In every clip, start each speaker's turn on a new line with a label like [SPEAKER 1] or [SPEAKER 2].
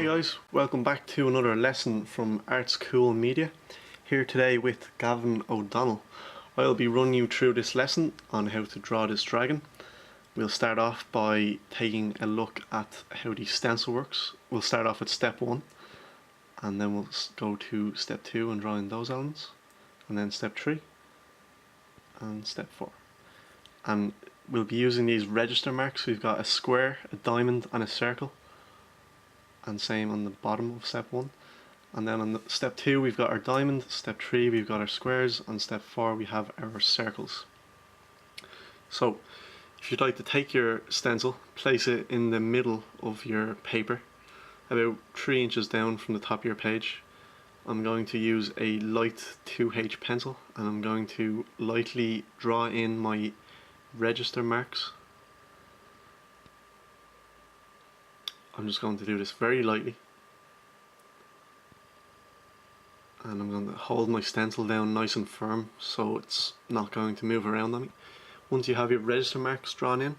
[SPEAKER 1] Hey guys, welcome back to another lesson from Arts Cool Media. Here today with Gavin O'Donnell. I'll be running you through this lesson on how to draw this dragon. We'll start off by taking a look at how the stencil works. We'll start off at step 1 and then we'll go to step 2 and draw in those elements, and then step 3 and step 4. And we'll be using these register marks. We've got a square, a diamond and a circle, and same on the bottom of step 1. And then on step 2 we've got our diamond, step 3 we've got our squares, and step 4 we have our circles. So if you'd like to take your stencil, place it in the middle of your paper, about 3 inches down from the top of your page. I'm going to use a light 2H pencil and I'm going to lightly draw in my register marks. I'm just going to do this very lightly, and I'm going to hold my stencil down nice and firm so it's not going to move around on me. Once you have your register marks drawn in,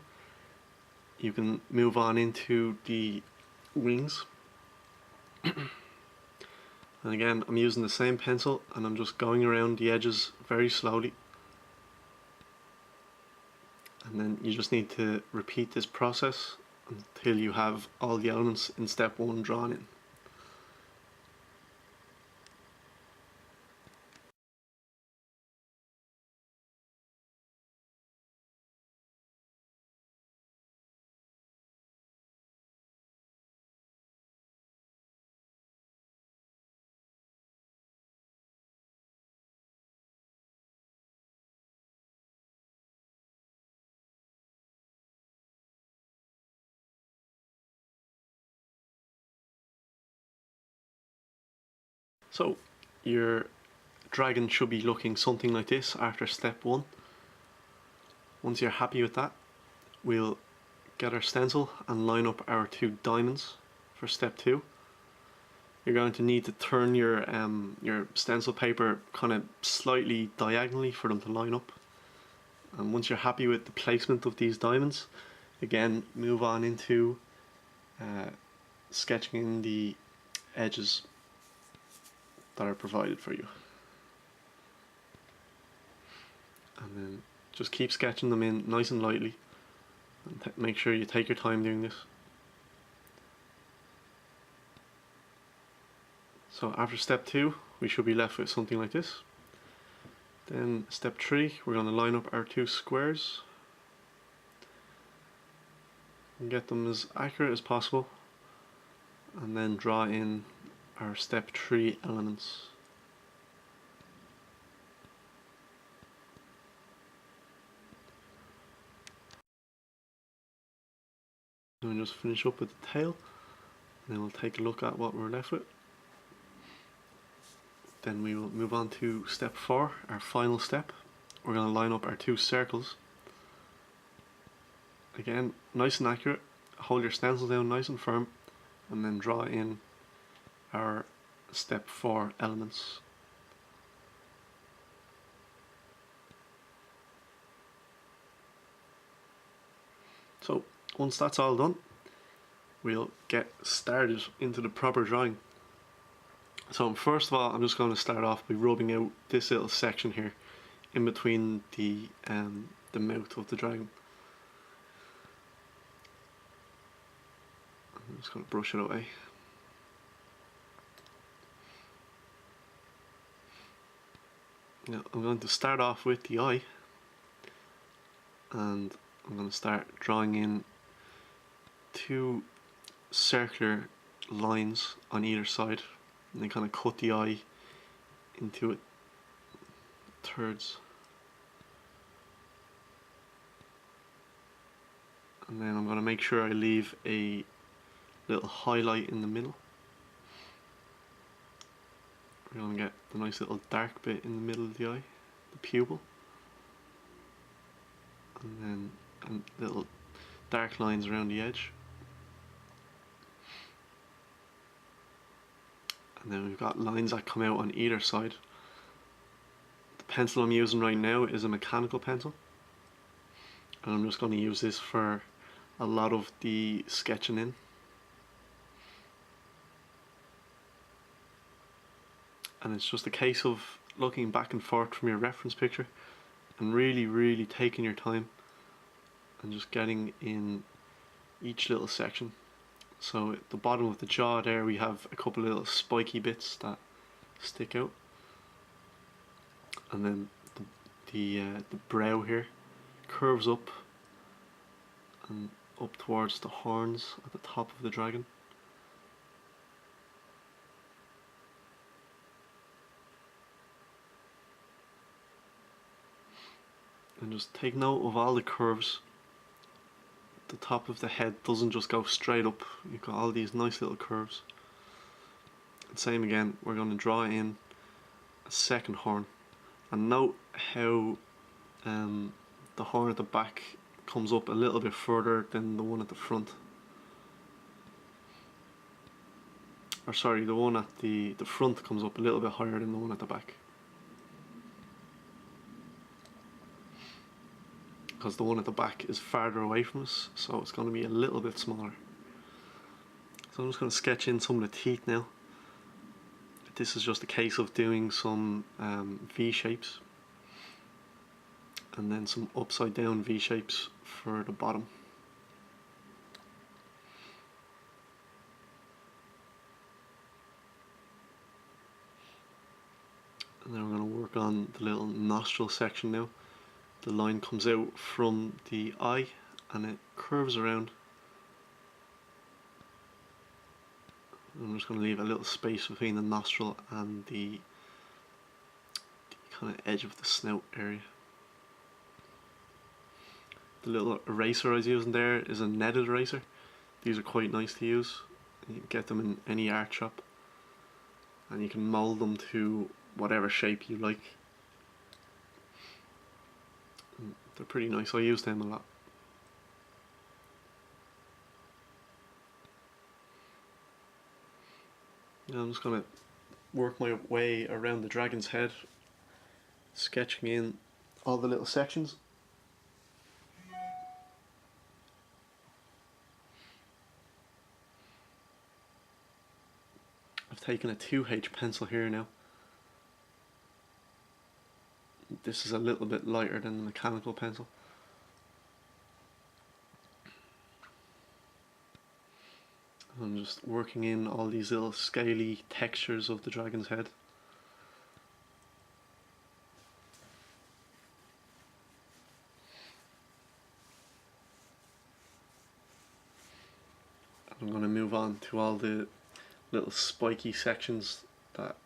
[SPEAKER 1] you can move on into the wings. And again, I'm using the same pencil and I'm just going around the edges very slowly. And then you just need to repeat this process until you have all the elements in step 1 drawn in. So your dragon should be looking something like this after step 1. Once you're happy with that, we'll get our stencil and line up our 2 diamonds for step 2. You're going to need to turn your stencil paper kind of slightly diagonally for them to line up. And once you're happy with the placement of these diamonds, again move on into sketching in the edges that are provided for you. And then just keep sketching them in nice and lightly, and make sure you take your time doing this. So after step 2 we should be left with something like this. Then step 3 we're going to line up our 2 squares and get them as accurate as possible, and then draw in our step 3 elements. And we'll just finish up with the tail, and then we'll take a look at what we're left with. Then we will move on to step 4, our final step. We're going to line up our 2 circles. Again, nice and accurate. Hold your stencil down nice and firm, and then draw in our step 4 elements. So once that's all done, we'll get started into the proper drawing. So first of all, I'm just going to start off by rubbing out this little section here in between the mouth of the dragon. I'm just going to brush it away. Now I'm going to start off with the eye, and I'm going to start drawing in 2 circular lines on either side, and then kind of cut the eye into it thirds. And then I'm going to make sure I leave a little highlight in the middle. We're going to get the nice little dark bit in the middle of the eye, the pupil, and then little dark lines around the edge. And then we've got lines that come out on either side. The pencil I'm using right now is a mechanical pencil, and I'm just going to use this for a lot of the sketching in. And it's just a case of looking back and forth from your reference picture and really taking your time and just getting in each little section. So at the bottom of the jaw there we have a couple of little spiky bits that stick out, and then the brow here curves up and up towards the horns at the top of the dragon. And just take note of all the curves. The top of the head doesn't just go straight up, you've got all these nice little curves. And same again, we're going to draw in a second horn, and note how the horn at the back comes up a little bit further than the one at the front. Or sorry, the one at the front comes up a little bit higher than the one at the back, because the one at the back is farther away from us, so it's going to be a little bit smaller. So I'm just going to sketch in some of the teeth now. This is just a case of doing some V shapes and then some upside down V shapes for the bottom. And then we're going to work on the little nostril section now. The line comes out from the eye and it curves around. I'm just going to leave a little space between the nostril and the kind of edge of the snout area. The little eraser I was using there is a netted eraser. These are quite nice to use. You can get them in any art shop and you can mould them to whatever shape you like. And they're pretty nice, I use them a lot. Now I'm just going to work my way around the dragon's head, sketching in all the little sections. I've taken a 2H pencil here now. This is a little bit lighter than the mechanical pencil. I'm just working in all these little scaly textures of the dragon's head. I'm going to move on to all the little spiky sections that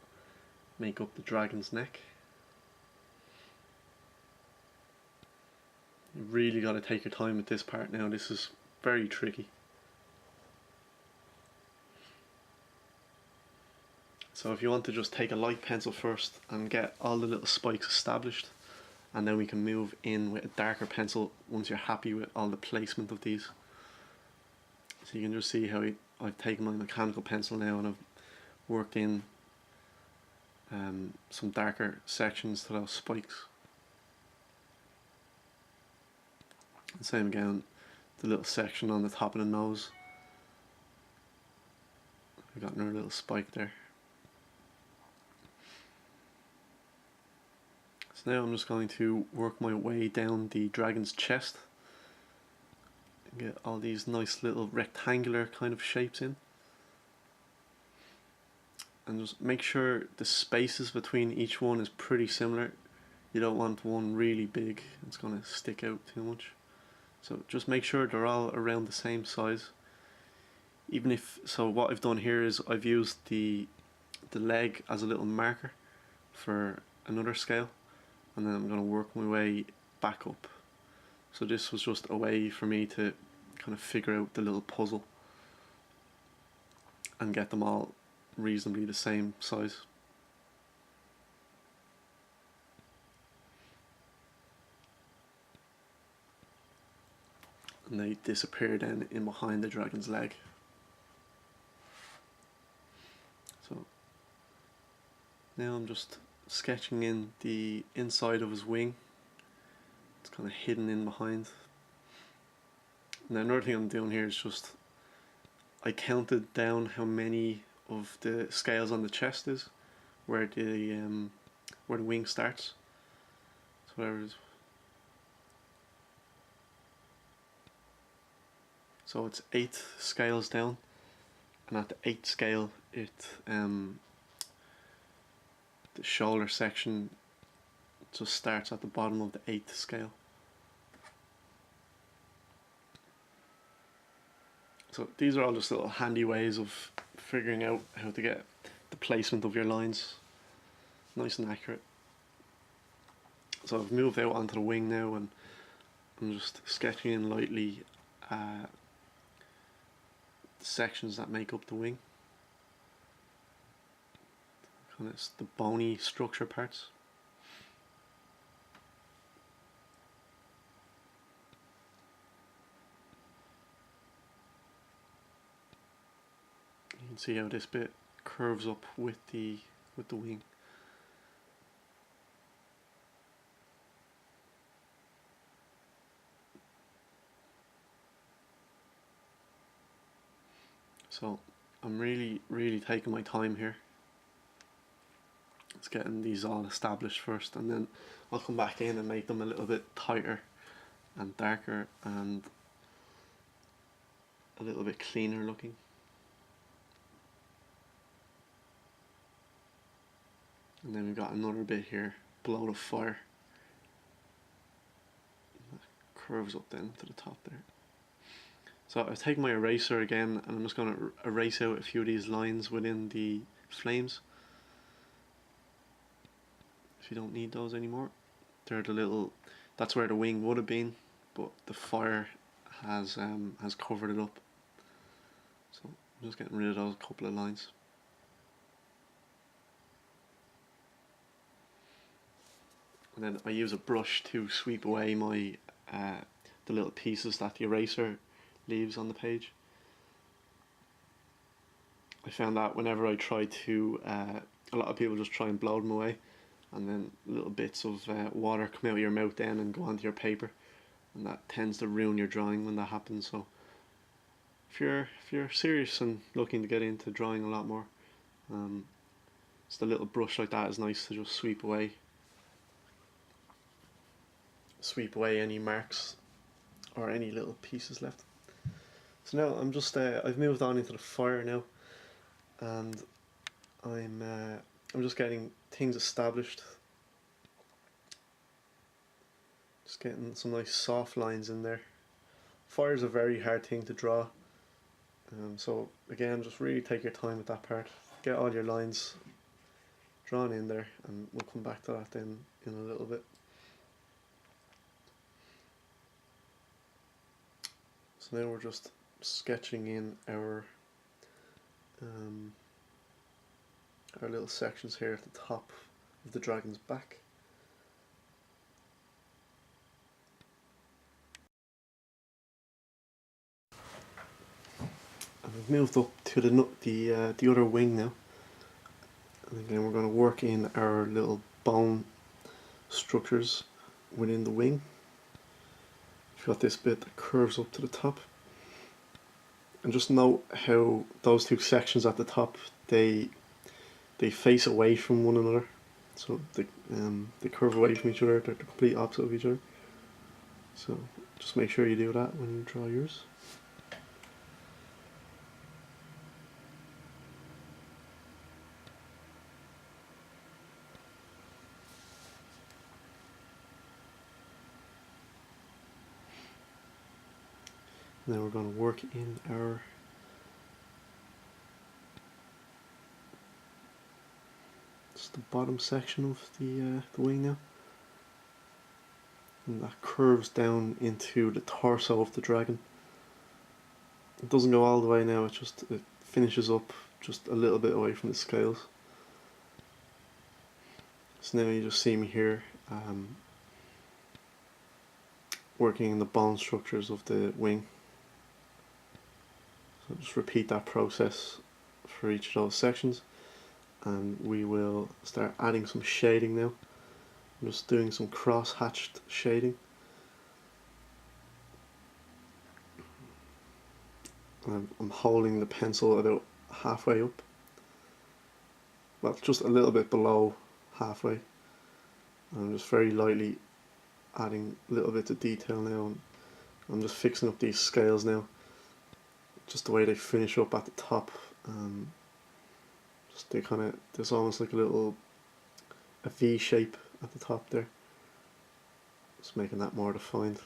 [SPEAKER 1] make up the dragon's neck. You really got to take your time with this part now, this is very tricky. So if you want to just take a light pencil first and get all the little spikes established, and then we can move in with a darker pencil once you're happy with all the placement of these. So you can just see how I've taken my mechanical pencil now and I've worked in some darker sections to those spikes. And same again, the little section on the top of the nose. We've got another little spike there. So now I'm just going to work my way down the dragon's chest and get all these nice little rectangular kind of shapes in. And just make sure the spaces between each one is pretty similar. You don't want one really big, it's going to stick out too much. So just make sure they're all around the same size. Even if, so what I've done here is I've used the leg as a little marker for another scale, and then I'm going to work my way back up. So this was just a way for me to kind of figure out the little puzzle and get them all reasonably the same size. And they disappear then in behind the dragon's leg. So now I'm just sketching in the inside of his wing. It's kind of hidden in behind. And another thing I'm doing here is just, I counted down how many of the scales on the chest is, where the wing starts. So whatever it is. So it's 8 scales down, and at the 8th scale, the shoulder section just starts at the bottom of the 8th scale. So these are all just little handy ways of figuring out how to get the placement of your lines nice and accurate. So I've moved out onto the wing now, and I'm just sketching in lightly the sections that make up the wing. And it's the bony structure parts. You can see how this bit curves up with the wing. So I'm really taking my time here. It's getting these all established first, and then I'll come back in and make them a little bit tighter and darker and a little bit cleaner looking. And then we've got another bit here below the fire. That curves up then to the top there. So I've taken my eraser again, and I'm just going to erase out a few of these lines within the flames. If you don't need those anymore, they're the little. That's where the wing would have been, but the fire has covered it up. So I'm just getting rid of those couple of lines. And then I use a brush to sweep away my the little pieces that the eraser leaves on the page. I found that whenever I try to, a lot of people just try and blow them away, and then little bits of water come out of your mouth then and go onto your paper, and that tends to ruin your drawing when that happens. So if you're serious and looking to get into drawing a lot more, just a little brush like that is nice to just sweep away any marks or any little pieces left. So now I'm just I've moved on into the fire now, and I'm just getting things established, just getting some nice soft lines in there. Fire is a very hard thing to draw, so again, just really take your time with that part. Get all your lines drawn in there, and we'll come back to that then in a little bit. So now we're just sketching in our little sections here at the top of the dragon's back. And we've moved up to the other wing now, and again we're going to work in our little bone structures within the wing. We've got this bit that curves up to the top, and just note how those two sections at the top they face away from one another, so they curve away from each other. They're the complete opposite of each other. So just make sure you do that when you draw yours. Now we're going to work in our the bottom section of the wing now, and that curves down into the torso of the dragon. It doesn't go all the way now, it finishes up just a little bit away from the scales. So now you just see me here working in the bone structures of the wing. So just repeat that process for each of those sections, and we will start adding some shading now. I'm just doing some cross-hatched shading. I'm holding the pencil about halfway up. well, just a little bit below halfway. And I'm just very lightly adding little bits of detail now, and I'm just fixing up these scales now, just the way they finish up at the top. Just they kind of, there's almost like a V shape at the top there, just making that more defined.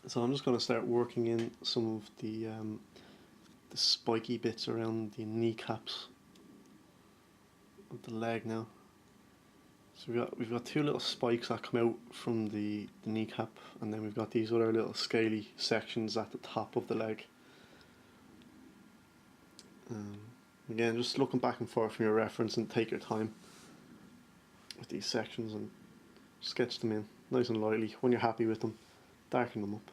[SPEAKER 1] So I'm just going to start working in some of the spiky bits around the kneecaps of the leg now. So we've got two little spikes that come out from the kneecap, and then we've got these other little scaly sections at the top of the leg. Again, just looking back and forth from your reference, and take your time with these sections and sketch them in nice and lightly. When you're happy with them, darken them up.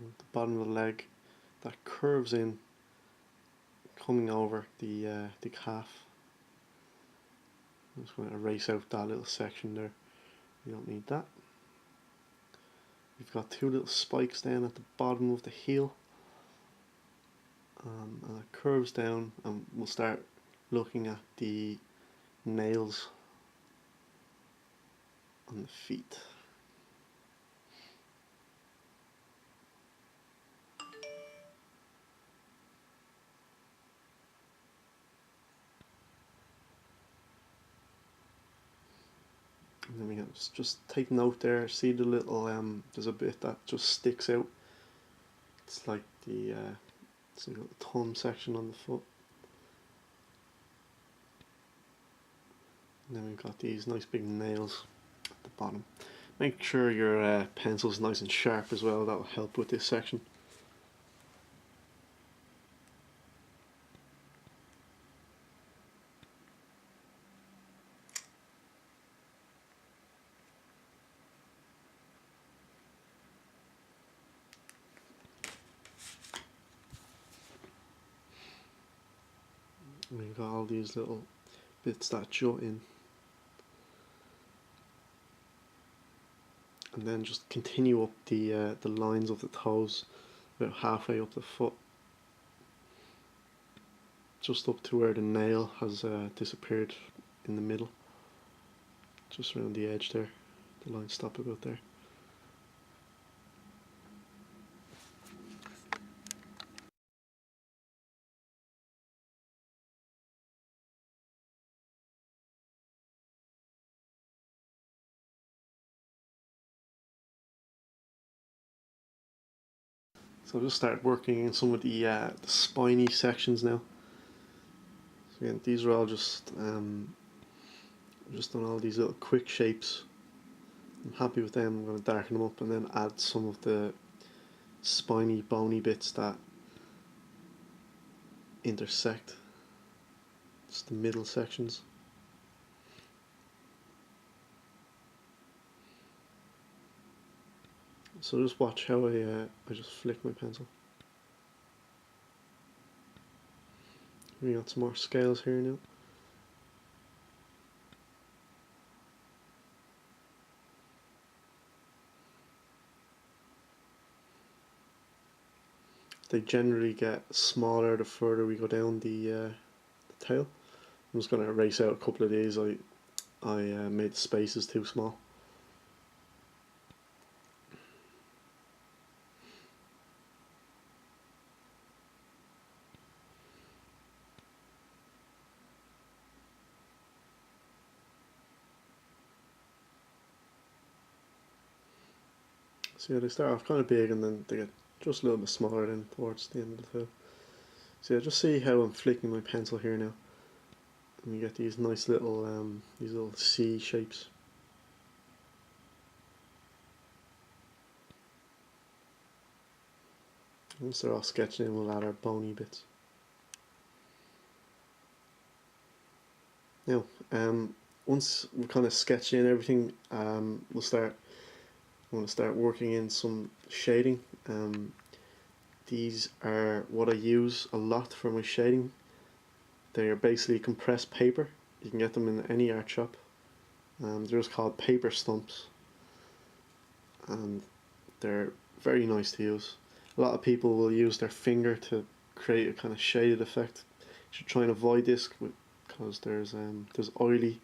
[SPEAKER 1] At the bottom of the leg that curves in, coming over the calf. I'm just going to erase out that little section there. We don't need that. We've got two little spikes down at the bottom of the heel, and it curves down, and we'll start looking at the nails on the feet. And then we can just take note there, see the little, there's a bit that just sticks out. It's like the thumb section on the foot. And then we've got these nice big nails at the bottom. Make sure your pencil's nice and sharp as well, that will help with this section. And we've got all these little bits that jut in. And then just continue up the lines of the toes, about halfway up the foot, just up to where the nail has disappeared in the middle, just around the edge there. The lines stop about there. So I'll just start working in some of the spiny sections now. So again, these are all just done all these little quick shapes. I'm happy with them. I'm going to darken them up and then add some of the spiny, bony bits that intersect. It's the middle sections. So just watch how I just flick my pencil. We got some more scales here now. They generally get smaller the further we go down the tail. I'm just going to erase out a couple of these. I made the spaces too small. So yeah, they start off kind of big and then they get just a little bit smaller then towards the end of the tail. So yeah, just see how I'm flicking my pencil here now. And you get these nice little C shapes. Once they're all sketched in, we'll add our bony bits. Now, once we've kind of sketched in everything, I'm going to start working in some shading. These are what I use a lot for my shading. They are basically compressed paper. You can get them in any art shop. They're just called paper stumps, and they're very nice to use. A lot of people will use their finger to create a kind of shaded effect. You should try and avoid this because there's oily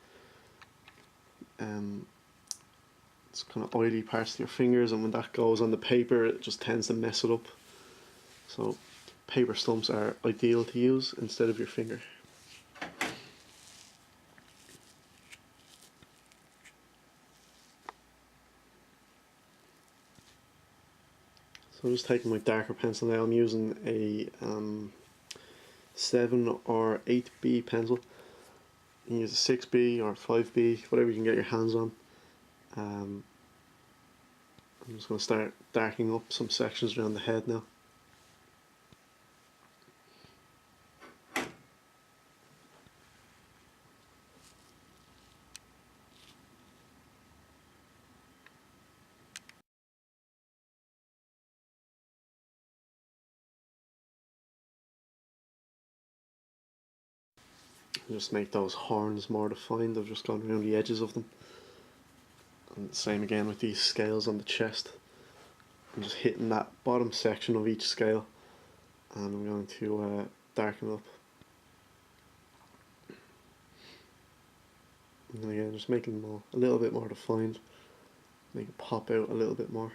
[SPEAKER 1] um, it's kind of oily parts to your fingers, and when that goes on the paper, it just tends to mess it up. So paper stumps are ideal to use instead of your finger. So I'm just taking my darker pencil now. I'm using a 7 or 8B pencil. You can use a 6B or 5B, whatever you can get your hands on. I'm just going to start darkening up some sections around the head now. And just make those horns more defined. I've just gone around the edges of them. And same again with these scales on the chest. I'm just hitting that bottom section of each scale, and I'm going to darken up. And again, just making them all a little bit more defined, make it pop out a little bit more.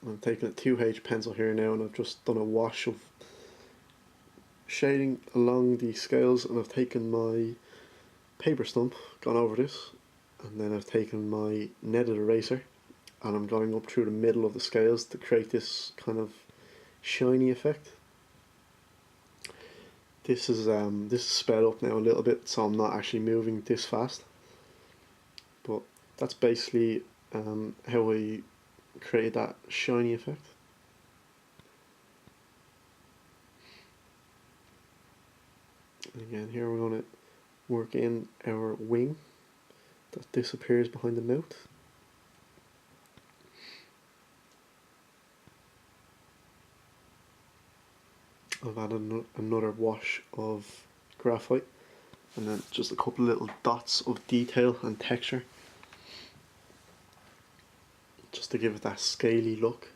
[SPEAKER 1] I'm taking a 2H pencil here now, and I've just done a wash of shading along the scales, and I've taken my paper stump, gone over this, and then I've taken my netted eraser, and I'm going up through the middle of the scales to create this kind of shiny effect. This is sped up now a little bit, so I'm not actually moving this fast, but that's basically how I create that shiny effect. And again, here we're going to work in our wing that disappears behind the mouth. I've added another wash of graphite, and then just a couple little dots of detail and texture, just to give it that scaly look.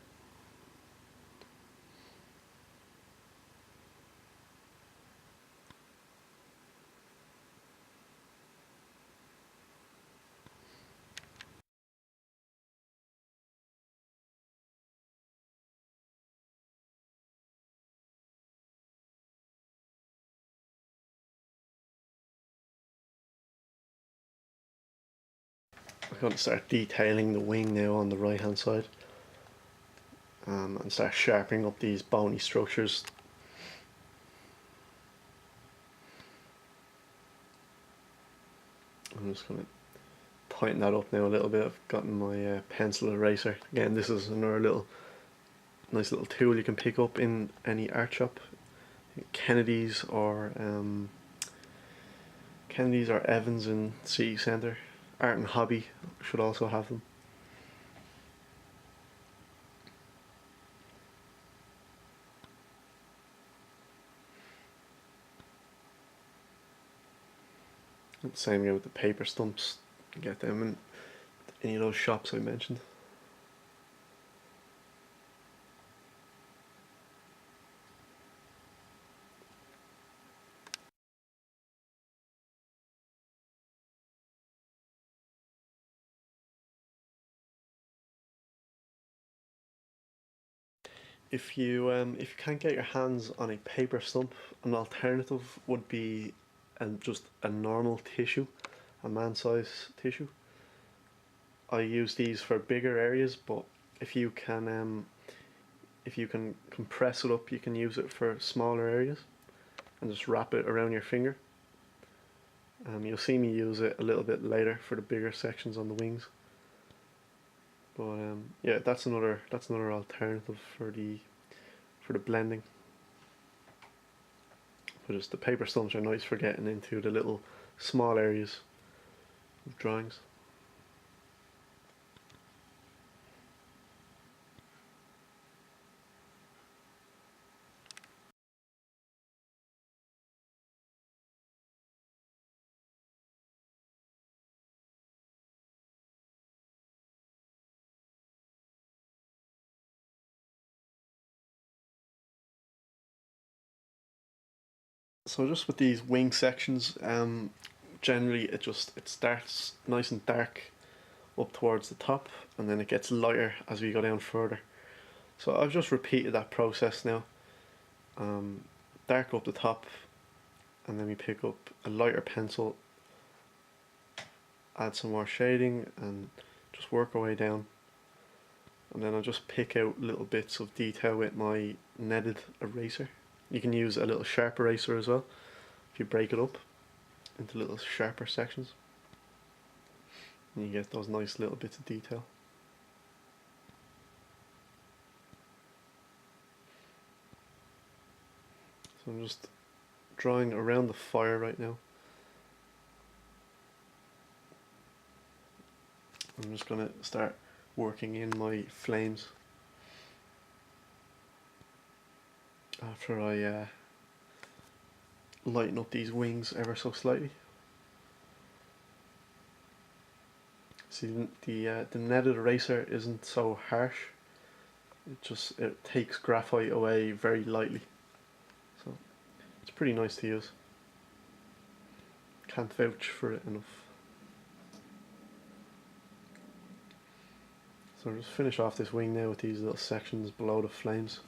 [SPEAKER 1] I'm going to start detailing the wing now on the right hand side, and start sharpening up these bony structures. I'm just going to tighten that up now a little bit. I've gotten my pencil eraser. Again, this is another nice little tool you can pick up in any art shop. Kennedy's or Evans in City Centre. Art and Hobby should also have them. Same again with the paper stumps. Get them in any of those shops I mentioned. If you can't get your hands on a paper stump, an alternative would be just a normal tissue, a man-size tissue. I use these for bigger areas, but if you can if you can compress it up, you can use it for smaller areas, and just wrap it around your finger. You'll see me use it a little bit later for the bigger sections on the wings. But yeah, that's another alternative for the for the blending. But just the paper stumps are nice for getting into the little small areas of drawings. So just with these wing sections, generally it starts nice and dark up towards the top, and then it gets lighter as we go down further. So I've just repeated that process now. Dark up the top, and then we pick up a lighter pencil, add some more shading, and just work our way down. And then I'll just pick out little bits of detail with my netted eraser. You can use a little sharp eraser as well if you break it up into little sharper sections, and you get those nice little bits of detail. So I'm just drawing around the fire right now. I'm just going to start working in my flames after I lighten up these wings ever so slightly. See, the netted eraser isn't so harsh. It takes graphite away very lightly, so it's pretty nice to use. Can't vouch for it enough. So I'll just finish off this wing now with these little sections below the flames.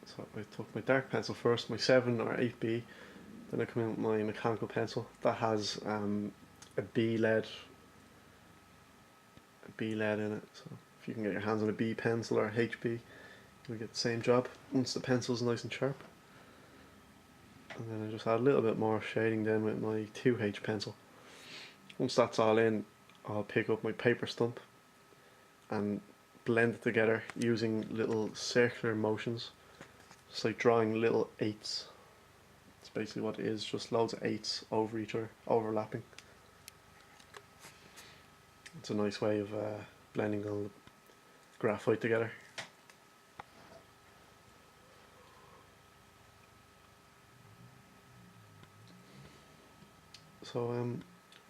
[SPEAKER 1] So I took my dark pencil first, my 7 or 8B, then I come in with my mechanical pencil that has a B lead in it. So if you can get your hands on a B pencil or a HB, you'll get the same job once the pencil's nice and sharp. And then I just add a little bit more shading then with my 2H pencil. Once that's all in, I'll pick up my paper stump and blend it together using little circular motions. It's like drawing little 8s. It's basically what it is, just loads of 8s over each other, overlapping. It's a nice way of blending all the graphite together. So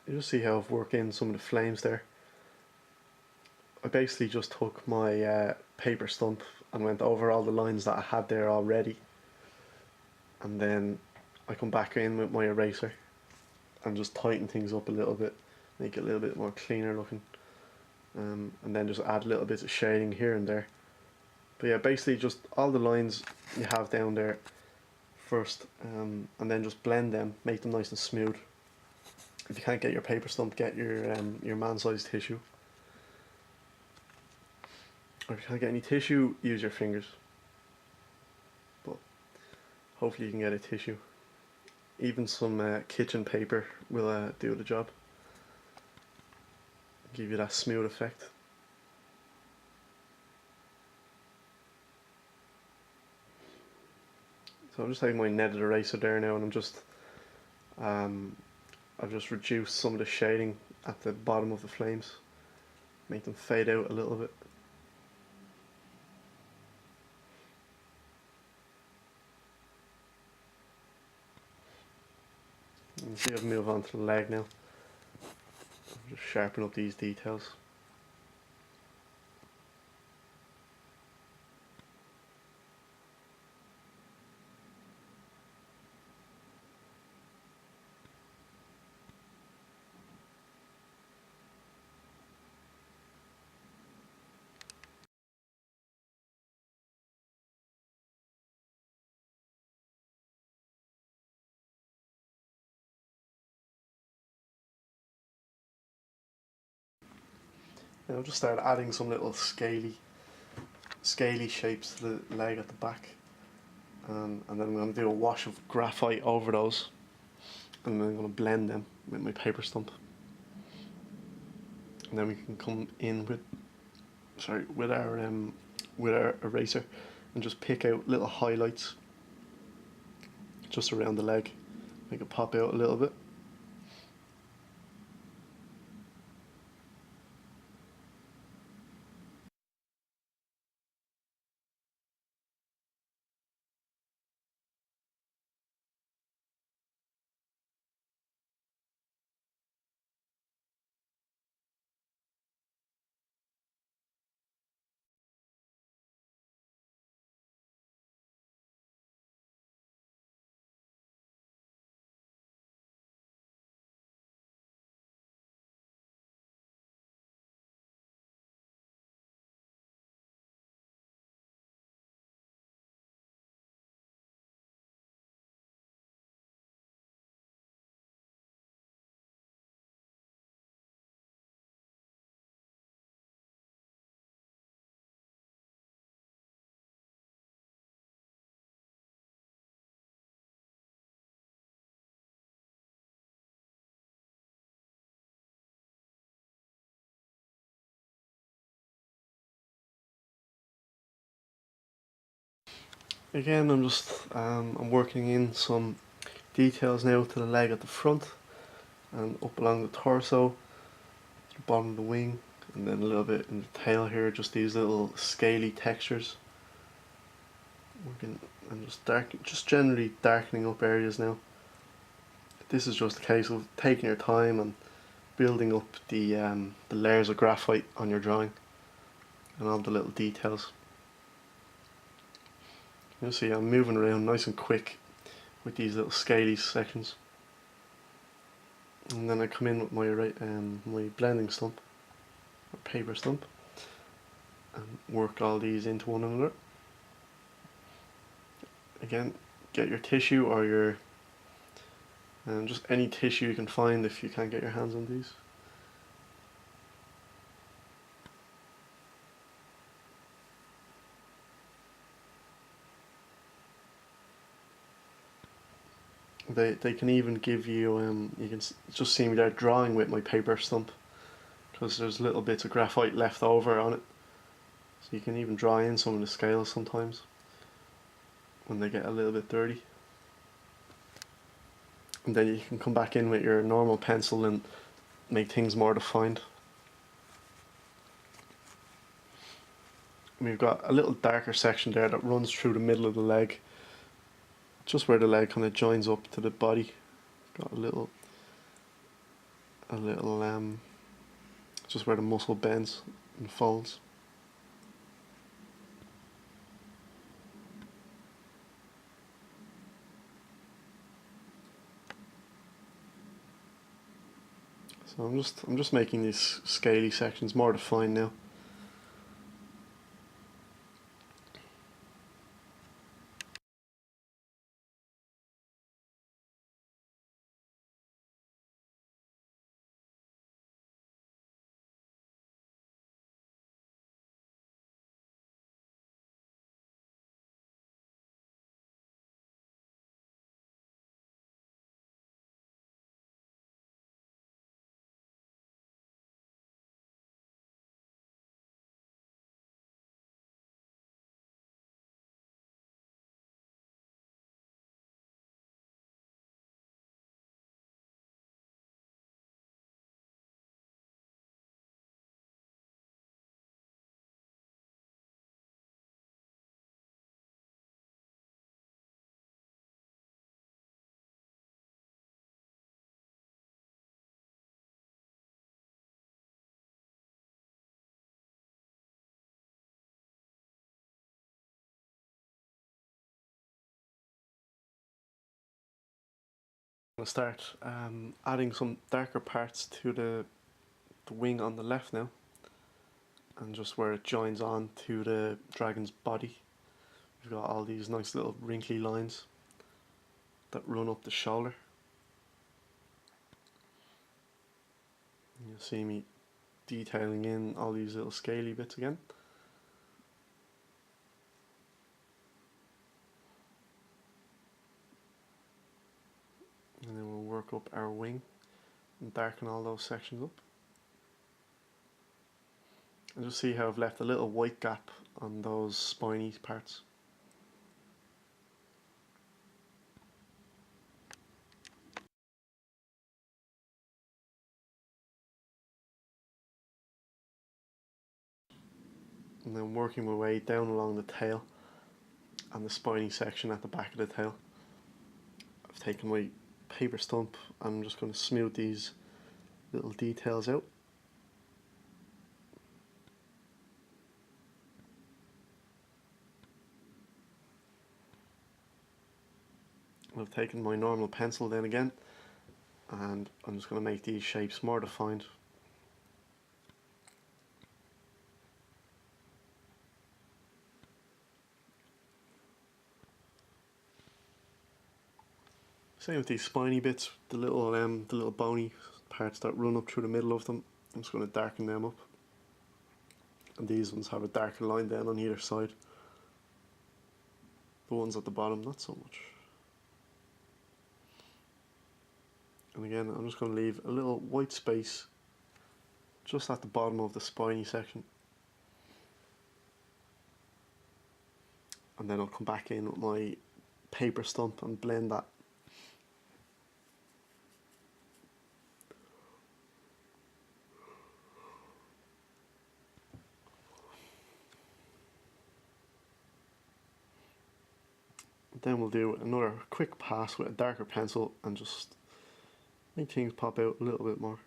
[SPEAKER 1] you just see how I've worked in some of the flames there. I basically just took my paper stump and went over all the lines that I had there already, and then I come back in with my eraser and just tighten things up a little bit, make it a little bit more cleaner looking, and then just add little bits of shading here and there. But yeah, basically just all the lines you have down there first, and then just blend them, make them nice and smooth. If you can't get your paper stump, get your man-sized tissue. Or if you can't get any tissue, use your fingers. But hopefully you can get a tissue. Even some kitchen paper will do the job. Give you that smooth effect. So I'm just taking my netted eraser there now, and I've just reduced some of the shading at the bottom of the flames, make them fade out a little bit. And see, I've moved on to the leg now. Just sharpen up these details. And I'll just start adding some little scaly shapes to the leg at the back, and then I'm going to do a wash of graphite over those, and then I'm going to blend them with my paper stump, and then we can come in with with our eraser, and just pick out little highlights just around the leg, make it pop out a little bit. Again, I'm working in some details now to the leg at the front and up along the torso, to the bottom of the wing, and then a little bit in the tail here, just these little scaly textures. Working and just generally darkening up areas now. This is just a case of taking your time and building up the layers of graphite on your drawing and all the little details. You'll see I'm moving around nice and quick with these little scaly sections. And then I come in with my blending stump, or paper stump, and work all these into one another. Again, get your tissue or your just any tissue you can find if you can't get your hands on these. They can even give you you can just see me there drawing with my paper stump, because there's little bits of graphite left over on it, so you can even draw in some of the scales sometimes when they get a little bit dirty, and then you can come back in with your normal pencil and make things more defined. We've got a little darker section there that runs through the middle of the leg, just where the leg kind of joins up to the body. Got a little just where the muscle bends and folds. So I'm just making these scaly sections more defined now. I'm going to start adding some darker parts to the wing on the left now, and just where it joins on to the dragon's body. We've got all these nice little wrinkly lines that run up the shoulder. And you'll see me detailing in all these little scaly bits again. And then we'll work up our wing and darken all those sections up. And just see how I've left a little white gap on those spiny parts. And then working my way down along the tail and the spiny section at the back of the tail. I've taken my paper stump and I'm just going to smooth these little details out. I've taken my normal pencil then again, and I'm just going to make these shapes more defined. Same with these spiny bits, the little bony parts that run up through the middle of them. I'm just going to darken them up. And these ones have a darker line down on either side. The ones at the bottom, not so much. And again, I'm just going to leave a little white space just at the bottom of the spiny section. And then I'll come back in with my paper stump and blend that. Then we'll do another quick pass with a darker pencil and just make things pop out a little bit more.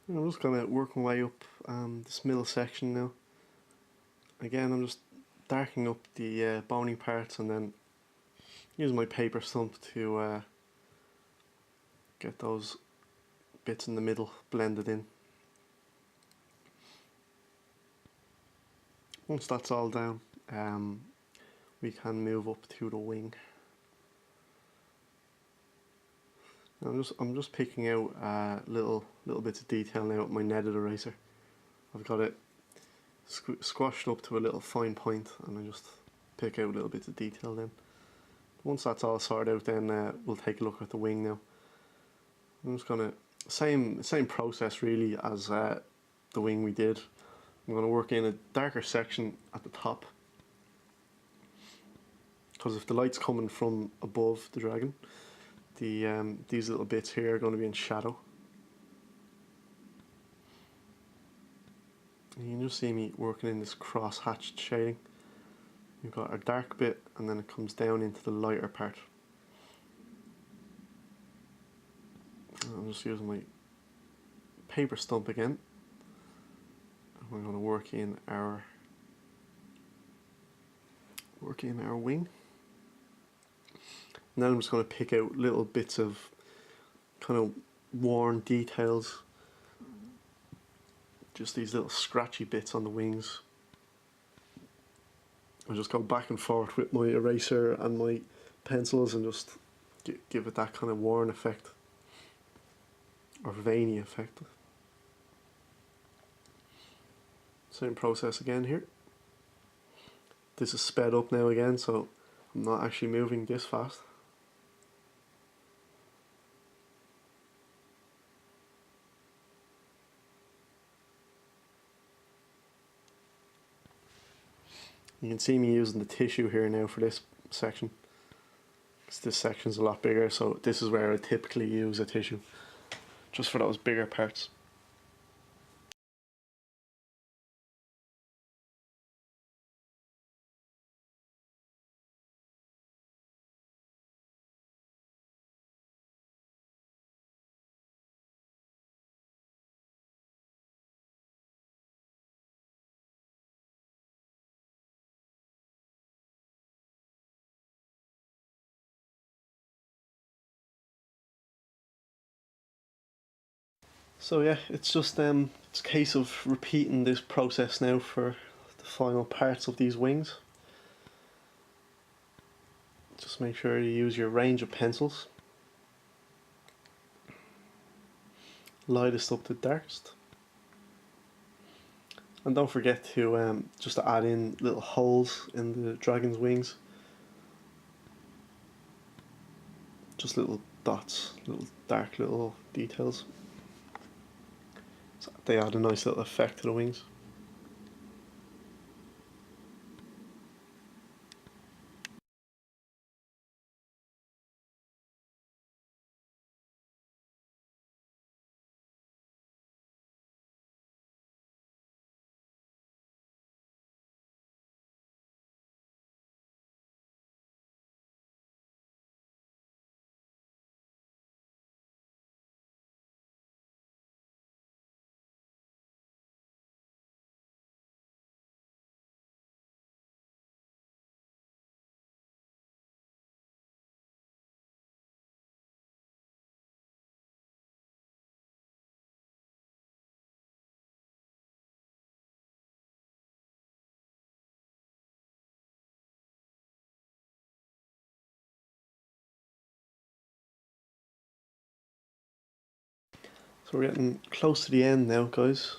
[SPEAKER 1] I'm just going to work my way up this middle section now. Again, I'm just darkening up the bony parts and then using my paper stump to get those bits in the middle blended in. Once that's all down, we can move up to the wing. I'm just picking out little bits of detail now with my netted eraser. I've got it squashed up to a little fine point, and I just pick out little bits of detail then. Once that's all sorted out, then we'll take a look at the wing now. I'm just gonna same process really as the wing we did. I'm gonna work in a darker section at the top, because if the light's coming from above the dragon, these little bits here are going to be in shadow. And you can just see me working in this cross-hatched shading. We've got our dark bit and then it comes down into the lighter part. I'm just using my paper stump again. And we're going to work in our wing. Now I'm just going to pick out little bits of kind of worn details. Just these little scratchy bits on the wings. I just go back and forth with my eraser and my pencils and just give it that kind of worn effect. or veiny effect. Same process again here. This is sped up now again, so I'm not actually moving this fast. You can see me using the tissue here now for this section. This section's a lot bigger, so this is where I typically use a tissue, just for those bigger parts. So yeah, it's just it's a case of repeating this process now for the final parts of these wings. Just make sure you use your range of pencils. Lightest up to darkest. And don't forget to just add in little holes in the dragon's wings. Just little dots, little dark little details. So they add a nice little effect to the wings. So we're getting close to the end now, guys.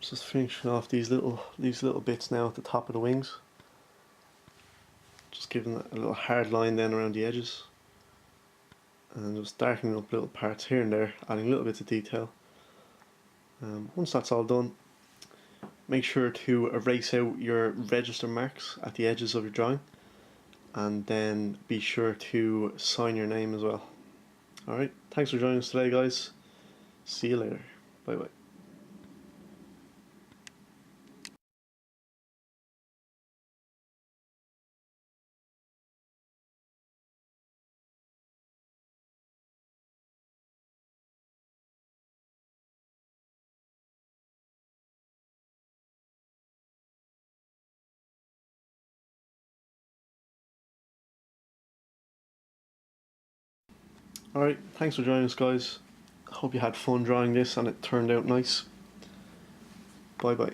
[SPEAKER 1] Just finishing off these little bits now at the top of the wings. Just giving a little hard line then around the edges, and just darkening up little parts here and there, adding little bits of detail. Once that's all done, make sure to erase out your register marks at the edges of your drawing, and then be sure to sign your name as well. Alright, thanks for joining us today, guys. See you later. Bye bye. Alright, thanks for joining us, guys. Hope you had fun drawing this and it turned out nice. Bye bye.